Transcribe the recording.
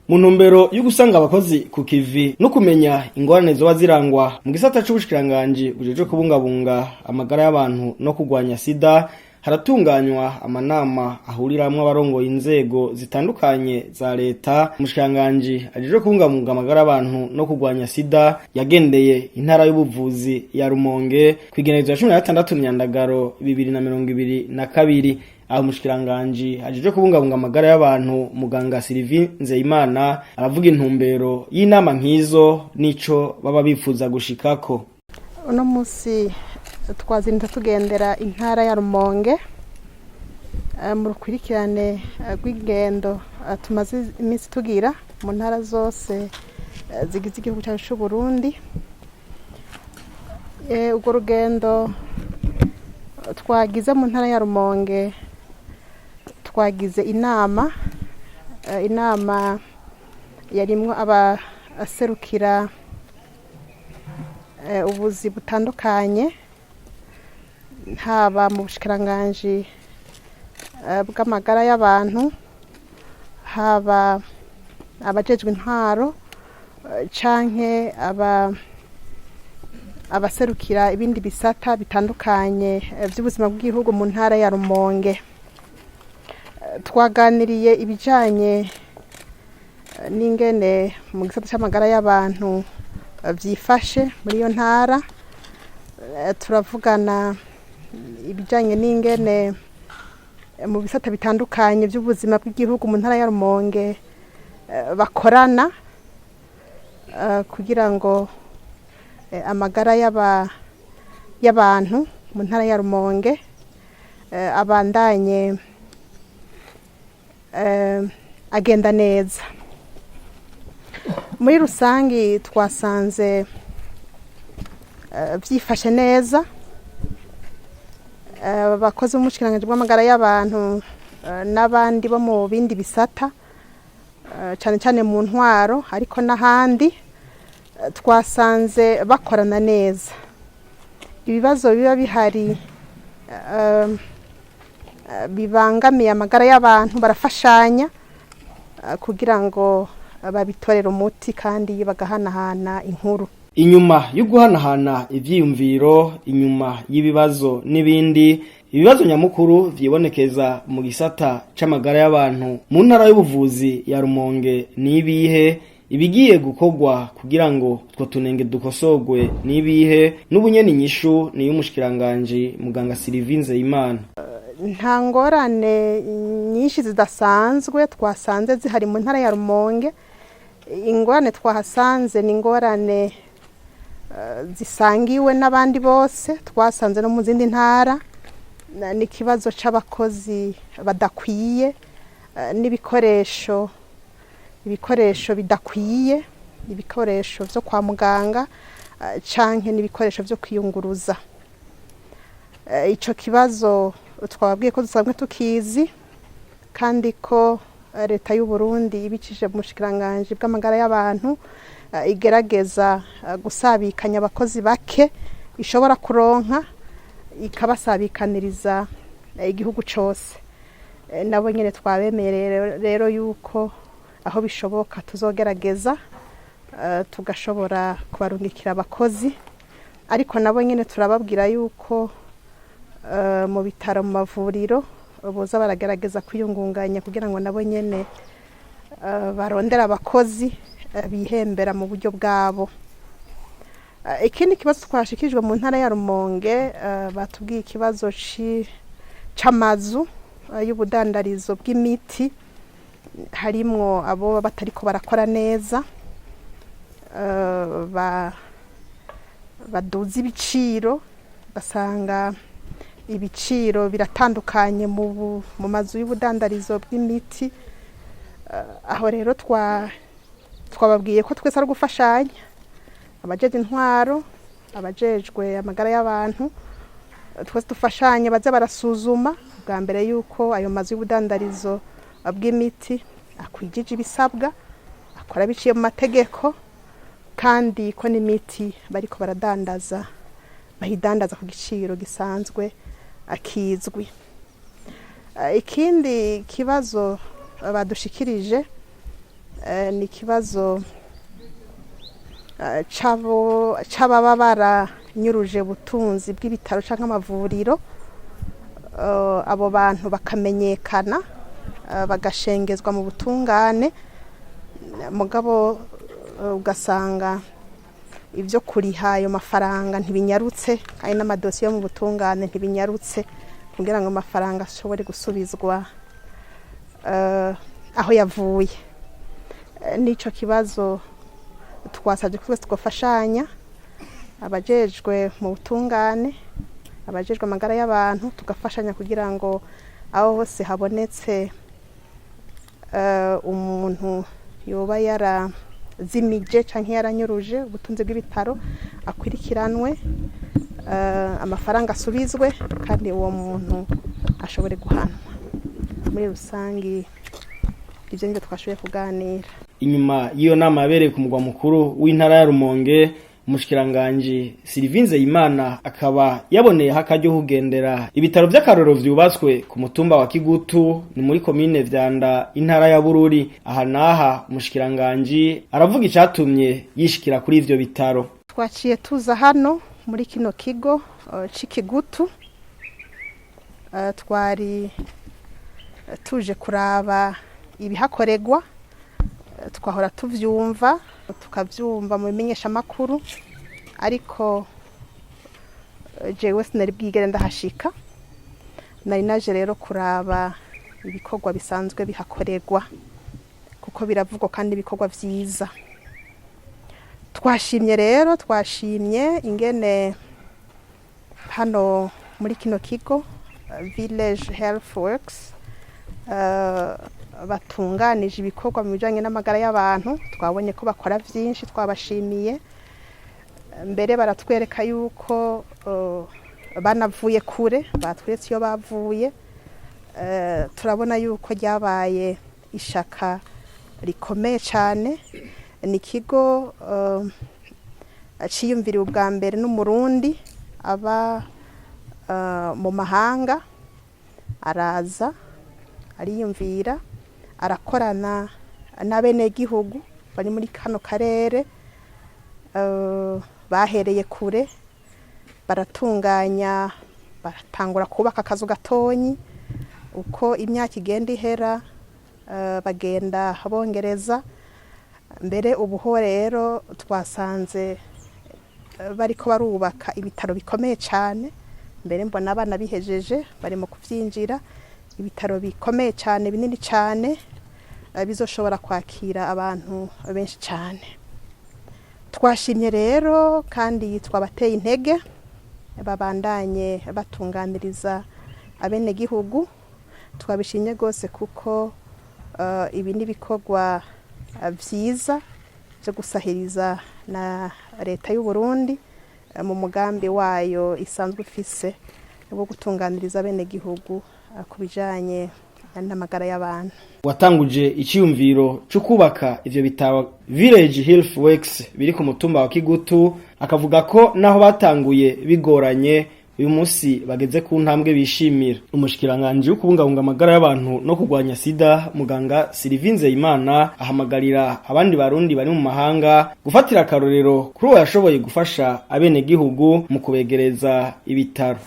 mu ntumbero yo gusanga abakozi ku kivi no kumenya ingorane zoba zirangwa mu gisata c'ubushikiranganje bujeje kubungabunga amagara y'abantu no kurwanya sida, haratunganywa amanama ahuriramwo abarongoye inzego zitandukanye za leta. Umushikiranganje ajeje kubungabunga amagara y'abantu no kurwanya sida yagendeye intara y'ubuvuzi ya Rumonge kwigenezo ya 16 Myandagaro 2022. Aho umushikiranganje ajeje kubungabunga amagara y'abantu muganga Sylvie Nzeyimana aravuga intumbero y'inama nkizo nico baba bifuza gushikako. Uno musi twazinda tugendera intara ya Rumonge mu rukurikirane rw'ingendo tumaze iminsi tugira mu ntara zose zigize igihugu cyacu cy'u Burundi. Urwo rugendo twagize mu ntara ya Rumonge, twagize inama yarimwo abaserukira ubuzi butandukanye, haba mu bushikiranganje bw'amagara y'abantu, haba abajejwe intwaro canke abaserukira ibindi bisata bitandukanye by'ubuzima bw'igihugu mu ntara ya Rumonge. Twaganiriye ibijanye n'ingene mu gisata c'amagara y'abantu vyifashe muri iyo ntara. Turavugana ibijanye n'ingene mu bisata bitandukanye by'ubuzima bw'igihugu mu ntara ya Rumonge bakorana kugira ngo amagara y'abantu mu ntara ya Rumonge abandanye agenda neza. Muri rusangi twasanze byifashe neza. Abakozi b'umushikiranganje bw'amagara y'abantu n'abandi bo mu bindi bisata cyane cyane mu ntwaro ariko n'ahandi twasanze bakorana neza. Ibibazo biba bihari bibangamiye amagara y'abantu barafashanya kugira ngo babitorere umuti kandi bagahanahana inkuru. Inyuma yo guhanahana ivyiyumviro, inyuma y'ibibazo n'ibindi, ibibazo nyamukuru vyibonekeza mu gisata c'amagara y'abantu mu ntara y'ubuvuzi ya Rumonge nibihe, ibigiye gukorwa kugira ngo two tunenge dukosogwe nibihe, n'ubunyene inyishu ni y'umushikiranganje muganga Sylvie Nzeyimana. Nta ngorane nyinshi zidasanzwe twasanze zihari mu ntara ya Rumonge. Ingorane twahasanze ni ingorane zisangiwe n'abandi bose twasanze no mu zindi ntara. Ni kibazo c'abakozi badakwiye n'ibikoresho bidakwiye, ibikoresho vyo kwa muganga canke n'ibikoresho vyo kwiyunguruza. Ico kibazo twababwiye ko dusanzwe tukizi kandi ko leta y'u Burundi ibicishije mu bushikiranganje bw'amagara y'abantu igerageza gusabikanya abakozi bake ishobora kuronka ikabasabikaniriza igihugu cose. Nabo nyene twabemereye rero yuko aho bishoboka tuzogerageza tugashobora kubarungikira abakozi, ariko nabo nyene turababwira yuko mu bitaro mu mavuriro boza baragerageza kwiyungunganya kugira ngo nabo nyene barondera abakozi bihembera mu buryo bwabo. Ikindi kibazo twashikijwe mu ntara ya Rumonge, batubwiye ikibazo c'amazu y'ubudandarizo bw'imiti, harimwo abo batariko barakora neza, baduza ibiciro, basanga ibiciro biratandukanye mu mazu y'ubudandarizo bw'imiti. Aho rero twababwiye ko twese ari gufashanya, abajejwe intwaro, abajejwe amagara y'abantu, twese dufashanye baze barasuzuma bwa mbere yuko ayo mazu y'ubudandarizo bw'imiti akwijije ibisabwa, akora biciye mu mategeko, kandi ko n'imiti bariko baradandaza bahidandaza ku giciro gisanzwe akizwi. Ikindi kibazo badushikirije ni ikibazo c'ababa baranyuruje ubutunzi bw'ibitaro canke amavuriro, abo bantu bakamenyekana bagashengezwa mu butungane, mugabo ugasanga ibyo kuriha ayo mafaranga ntibinyarutse, kandi n'amadosiye yo mu butungane ntibinyarutse kugira ngo amafaranga ashobore gusubizwa aho yavuye. N'ico kibazo twasabye ko twese twafashanya, abajejwe mu butungane, abajejwe amagara y'abantu, tugafashanya kugira ngo aho hose habonetse umuntu yoba yarazimije canke yaranyuruje ubutunzi bw'ibitaro akwirikiranwe, amafaranga asubizwe kandi uwo muntu ashobore guhanwa. Muri rusangi ivyo nivyo twashoboye kuganira. Inyuma y'iyo nama yabereye ku mugwa mukuru w'intara ya Rumonge, umushikiranganje Sylvie Nzeyimana akaba yaboneyeho akaryo kugendera ibitaro vy'akarorero vyubatswe ku mutumba wa Kigutu ni muri komine Vyanda intara ya Bururi. Aha naha umushikiranganje aravuga icatumye yishikira kuri ivyo bitaro. Twaciye tuza hano muri kino kigo c'Ikigutu, twari tuje kuraba ibihakorerwa, twahora tuvyumva tukavyumva mu bimenyesha makuru, ariko jewe sinari bwigere ndahashika. Nari naje rero kuraba ibikorwa bisanzwe bihakorerwa kuko biravugwa kandi ibikorwa vyiza. Twashimye ingene hano muri kino kigo Village Health Works batunganije ibikorwa mu bijanye n'amagara y'abantu. Twabonye ko bakora vyinshi, twabashimiye. Mbere baratwereka yuko banavuye kure, batweretse iyo bavuye. Turabona yuko ryabaye ishaka rikomeye cyane. Ni ikigo ciyumviriwe ubwa mbere n'umurundi aba mu mahanga, araza ariyumvira, arakorana n'abenegihugu bari muri kano karere, bahereye kure, baratunganya, baratangura kubaka akazu gatonyi. Uko imyaka igenda ihera bagenda bongereza, mbere ubuho rero twasanze bariko barubaka ibitaro bikomeye cyane. Mbere mbona abana bihejeje bari mu kuvyinjira, ibitaro bikomeye cyane, binini cyane, bizoshobora kwakira abantu benshi cyane. Twashimye rero kandi twabateye intege babandanye batunganiriza abenegihugu. Twabishimye gose kuko ibi ni bikorwa vyiza byo gusahiriza na leta y'u Burundi mu mugambi wayo isanzwe ifise wo gutunganiriza abenegihugu kubijanye n'amagara y'abantu. Watanguje iciyumviro cyo kubaka ivyo bitaro Village Health Works biri ku mutumba wa Kigutu, akavuga ko naho batanguye bigoranye uyu munsi bageze ku ntambwe bishimira. Umushikiranganje w'ukubungabunga amagara y'abantu no kurwanya sida, muganga Sylvie Nzeyimana ahamagarira abandi barundi bari mu mahanga gufatira akarorero kuri uwo yashoboye gufasha abenegihugu mu kubegereza ibitaro.